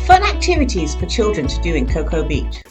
Fun activities for children to do in Cocoa Beach.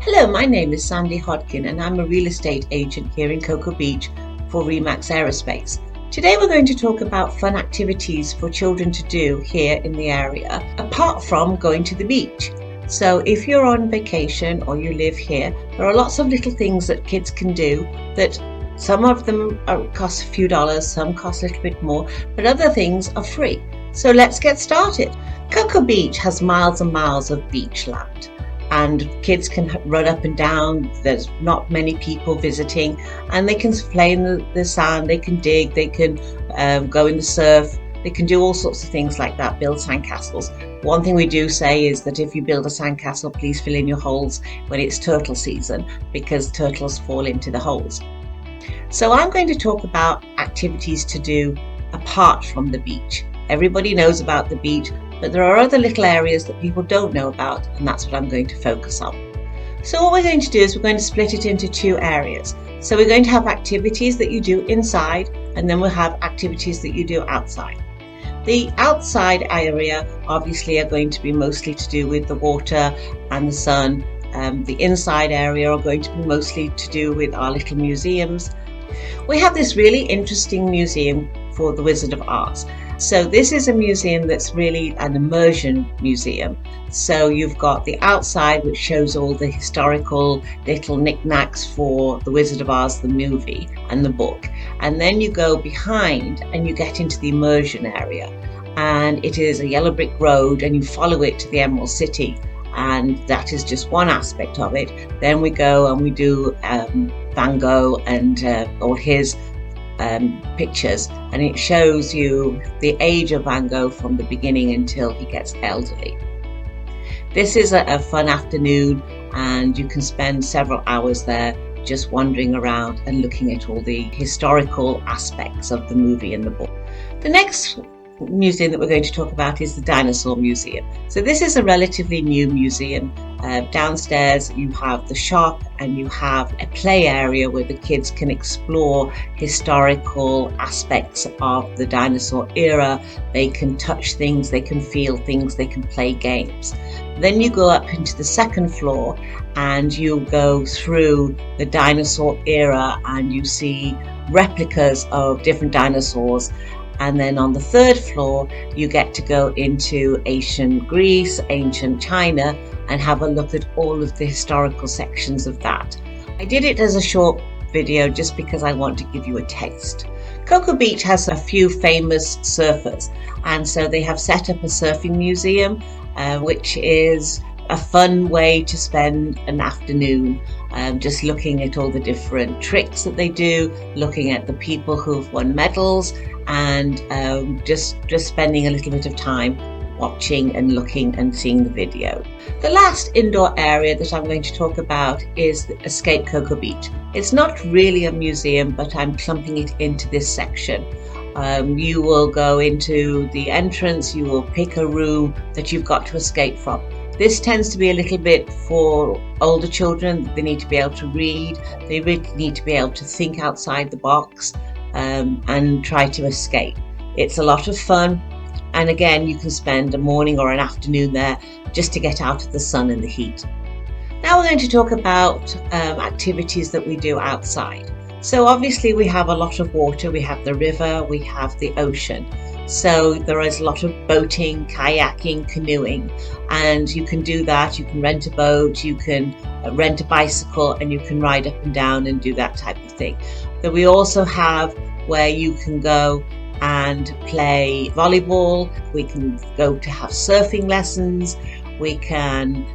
Hello, my name is Sandy Hodkin and I'm a real estate agent here in Cocoa Beach for Remax Aerospace. Today we're going to talk about fun activities for children to do here in the area, apart from going to the beach. So if you're on vacation or you live here, there are lots of little things that kids can do that some of them cost a few dollars, some cost a little bit more, but other things are free. So let's get started. Cocoa Beach has miles and miles of beach land, and kids can run up and down. There's not many people visiting, and they can play in the sand, they can dig, they can go in the surf, they can do all sorts of things like that, build sandcastles. One thing we do say is that if you build a sandcastle, please fill in your holes when it's turtle season, because turtles fall into the holes. So I'm going to talk about activities to do apart from the beach. Everybody knows about the beach, but there are other little areas that people don't know about, and that's what I'm going to focus on. So what we're going to do is we're going to split it into two areas. So we're going to have activities that you do inside, and then we'll have activities that you do outside. The outside area obviously are going to be mostly to do with the water and the sun. The inside area are going to be mostly to do with our little museums. We have this really interesting museum for the Wizard of Oz. So this is a museum that's really an immersion museum. So you've got the outside, which shows all the historical little knickknacks for the Wizard of Oz, the movie and the book. And then you go behind and you get into the immersion area. And it is a yellow brick road, and you follow it to the Emerald City. And that is just one aspect of it. Then we go and we do Van Gogh and all his pictures, and it shows you the age of Van Gogh from the beginning until he gets elderly. This is a fun afternoon, and you can spend several hours there just wandering around and looking at all the historical aspects of the movie and the book. The next museum that we're going to talk about is the Dinosaur Museum. So this is a relatively new museum. Downstairs you have the shop, and you have a play area where the kids can explore historical aspects of the dinosaur era. They can touch things, they can feel things, they can play games. Then you go up into the second floor and you go through the dinosaur era, and you see replicas of different dinosaurs. And then on the third floor, you get to go into ancient Greece, ancient China, and have a look at all of the historical sections of that. I did it as a short video just because I want to give you a taste. Cocoa Beach has a few famous surfers, and so they have set up a surfing museum, which is a fun way to spend an afternoon, just looking at all the different tricks that they do, looking at the people who've won medals, and just spending a little bit of time watching and looking and seeing the video. The last indoor area that I'm going to talk about is Escape Cocoa Beach. It's not really a museum, but I'm clumping it into this section. You will go into the entrance, you will pick a room that you've got to escape from. This tends to be a little bit for older children. They need to be able to read, they really need to be able to think outside the box and try to escape. It's a lot of fun, and again, you can spend a morning or an afternoon there just to get out of the sun and the heat. Now we're going to talk about activities that we do outside. So obviously we have a lot of water, we have the river, we have the ocean. So there is a lot of boating, kayaking, canoeing, and you can do that. You can rent a boat, you can rent a bicycle, and you can ride up and down and do that type of thing. But we also have where you can go and play volleyball, we can go to have surfing lessons, we can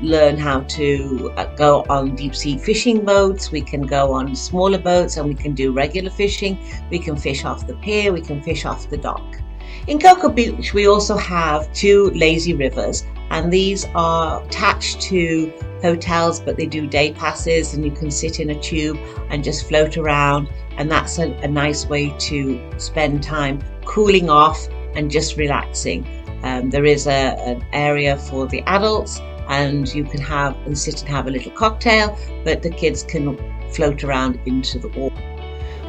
learn how to go on deep sea fishing boats, we can go on smaller boats, and we can do regular fishing. We can fish off the pier, we can fish off the dock. In Cocoa Beach we also have two lazy rivers, and these are attached to hotels, but they do day passes, and you can sit in a tube and just float around, and that's a nice way to spend time cooling off and just relaxing. There is an area for the adults, and you can sit and have a little cocktail, but the kids can float around into the water.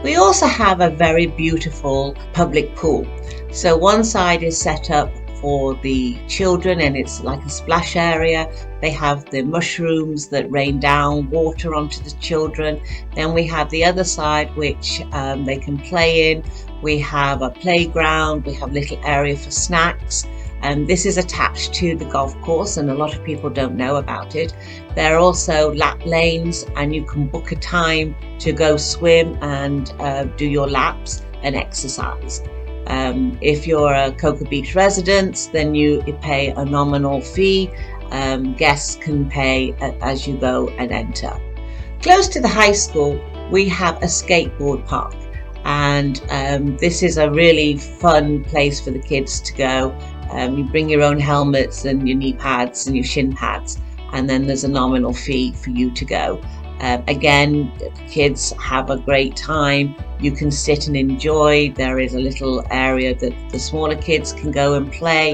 We also have a very beautiful public pool. So one side is set up for the children and it's like a splash area. They have the mushrooms that rain down water onto the children. Then we have the other side which they can play in. We have a playground, we have a little area for snacks. And this is attached to the golf course and a lot of people don't know about it. There are also lap lanes and you can book a time to go swim and do your laps and exercise. If you're a Cocoa Beach resident, then you pay a nominal fee. Guests can pay as you go and enter. Close to the high school, we have a skateboard park. And this is a really fun place for the kids to go. You bring your own helmets and your knee pads and your shin pads, and then there's a nominal fee for you to go. Again, the kids have a great time. You can sit and enjoy. There is a little area that the smaller kids can go and play.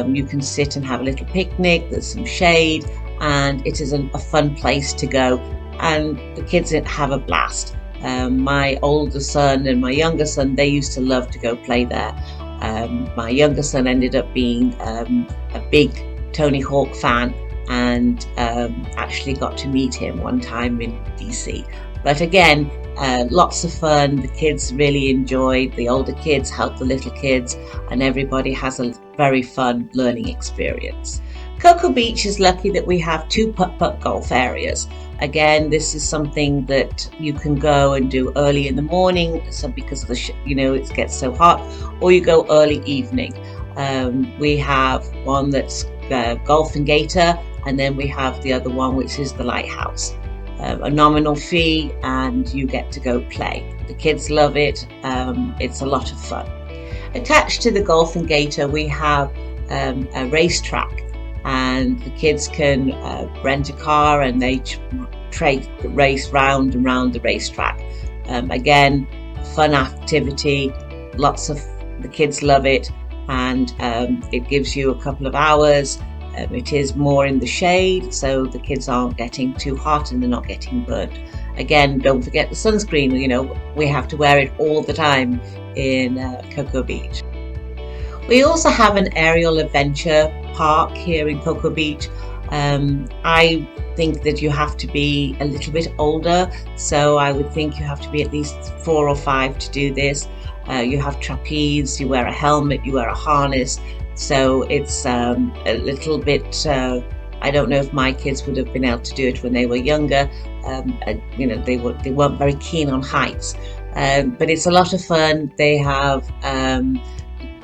You can sit and have a little picnic. There's some shade, and it is a fun place to go, and the kids have a blast. My older son and my younger son, they used to love to go play there. My younger son ended up being a big Tony Hawk fan and actually got to meet him one time in DC. But again, lots of fun. The kids really enjoyed. The older kids help the little kids, and everybody has a very fun learning experience. Cocoa Beach is lucky that we have 2 putt-putt golf areas. Again, this is something that you can go and do early in the morning, so because of the it gets so hot, or you go early evening. We have one that's Golf and Gator, and then we have the other one which is the Lighthouse. A nominal fee and you get to go play. The kids love it. It's a lot of fun. Attached to the Golf and Gator, we have a racetrack. And the kids can rent a car and they race round and round the racetrack. Again, fun activity, the kids love it, and it gives you a couple of hours. It is more in the shade, so the kids aren't getting too hot and they're not getting burnt. Again, don't forget the sunscreen. We have to wear it all the time in Cocoa Beach. We also have an aerial adventure park here in Cocoa Beach. I think that you have to be a little bit older, so I would think you have to be at least 4 or 5 to do this. You have trapeze, you wear a helmet, you wear a harness, so it's a little bit, I don't know if my kids would have been able to do it when they were younger. They weren't very keen on heights, but it's a lot of fun. They have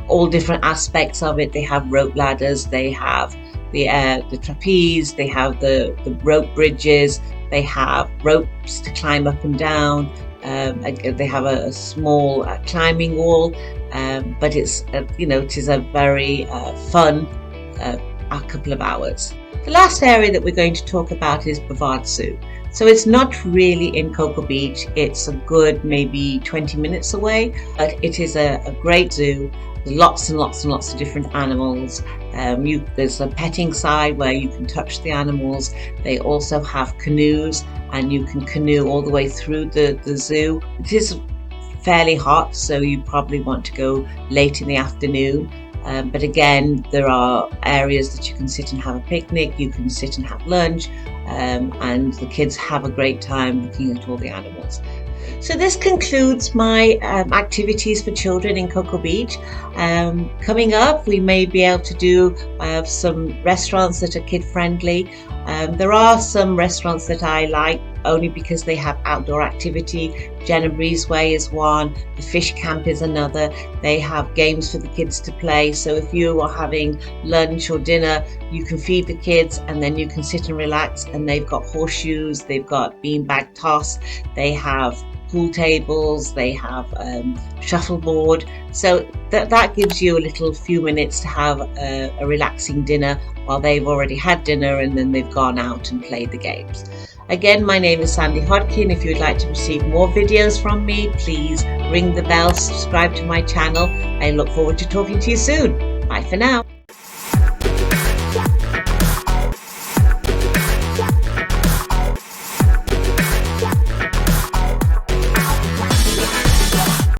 all different aspects of it. They have rope ladders, they have the trapeze, they have the rope bridges, they have ropes to climb up and down, they have a small climbing wall, but it's it is a very fun a couple of hours. The last area that we're going to talk about is Brevard Zoo. So it's not really in Cocoa Beach, it's a good maybe 20 minutes away, but it is a great zoo. Lots and lots and lots of different animals. There's a petting side where you can touch the animals. They also have canoes, and you can canoe all the way through the zoo. It is fairly hot, so you probably want to go late in the afternoon. But again, there are areas that you can sit and have a picnic, you can sit and have lunch, and the kids have a great time looking at all the animals. So this concludes my activities for children in Cocoa Beach. Coming up, we may be able to do some restaurants that are kid friendly. There are some restaurants that I like only because they have outdoor activity. Jenna Breezeway is one, the Fish Camp is another. They have games for the kids to play, so if you are having lunch or dinner, you can feed the kids and then you can sit and relax. And they've got horseshoes, they've got beanbag toss, they have pool tables, they have shuffleboard, so that gives you a little few minutes to have a relaxing dinner while they've already had dinner and then they've gone out and played the games. Again, my name is Sandy Hodkin. If you'd like to receive more videos from me, please ring the bell, subscribe to my channel. I look forward to talking to you soon. Bye for now.